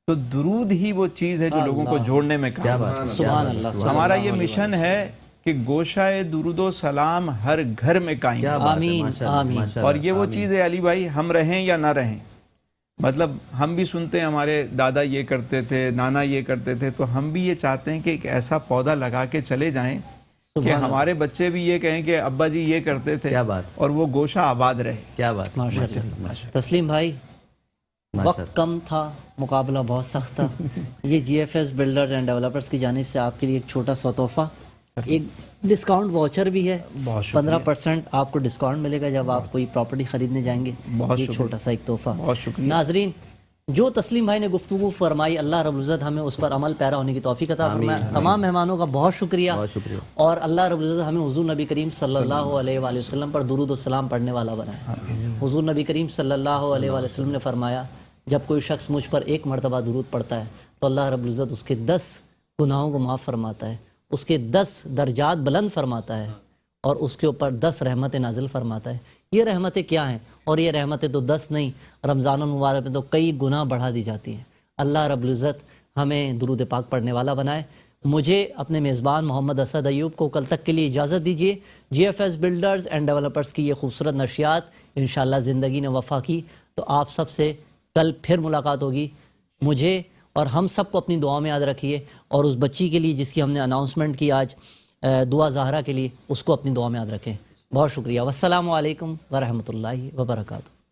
تو درود ہی وہ چیز ہے جو لوگوں کو جوڑنے میں کام ہے. سبحان اللہ. ہمارا یہ مشن ہے کہ گوشہ درود و سلام ہر گھر میں قائم. آمین آمین. اور یہ وہ چیز ہے علی بھائی، ہم رہیں یا نہ رہیں، مطلب ہم بھی سنتے ہیں ہمارے دادا یہ کرتے تھے، نانا یہ کرتے تھے، تو ہم بھی یہ چاہتے ہیں کہ ایک ایسا پودا لگا کے چلے جائیں کہ ہمارے بچے بھی یہ کہیں کہ ابا جی یہ کرتے تھے، اور وہ گوشہ آباد رہے. کیا بات. ماشاءاللہ. تسلیم بھائی، وقت کم تھا، مقابلہ بہت سخت تھا. یہ G F S builders and developers کی جانب سے آپ کے لیے ایک چھوٹا سا تحفہ ایک ڈسکاؤنٹ واچر بھی ہے، بہت شکریہ۔ 15% آپ کو ڈسکاؤنٹ ملے گا جب آپ کوئی پراپرٹی خریدنے جائیں گے۔ بہت یہ شکریہ، چھوٹا سا ایک تحفہ۔ بہت شکریہ۔ ناظرین، جو تسلیم بھائی نے گفتگو فرمائی، اللہ رب العزت ہمیں اس پر عمل پیرا ہونے کی توفیق عطا فرمائے۔ تمام مہمانوں کا بہت شکریہ، اور اللہ رب العزت ہمیں حضور نبی کریم صلی اللہ علیہ وآلہ وسلم پر درود و سلام پڑھنے والا بنائے۔ حضور نبی کریم صلی اللہ علیہ وآلہ وسلم نے فرمایا، جب کوئی شخص مجھ پر ایک مرتبہ درود پڑھتا ہے تو اللہ رب العزت اس کے 10 گناہوں کو معاف فرماتا ہے، اس کے 10 درجات بلند فرماتا ہے، اور اس کے اوپر 10 رحمتیں نازل فرماتا ہے۔ یہ رحمتیں کیا ہیں؟ اور یہ رحمتیں تو 10 نہیں، رمضان المبارک میں تو کئی گنا بڑھا دی جاتی ہیں۔ اللہ رب العزت ہمیں درود پاک پڑھنے والا بنائے۔ مجھے اپنے میزبان محمد اسد ایوب کو کل تک کے لیے اجازت دیجیے۔ G F S builders and developers کی یہ خوبصورت نشریات انشاءاللہ زندگی نے وفا کی تو آپ سب سے کل پھر ملاقات ہوگی۔ مجھے اور ہم سب کو اپنی دعا میں یاد رکھیے، اور اس بچی کے لیے جس کی ہم نے اناؤنسمنٹ کی آج، دعا زہرا کے لیے، اس کو اپنی دعا میں یاد رکھیں۔ بہت شکریہ۔ والسلام علیکم ورحمۃ اللہ وبرکاتہ۔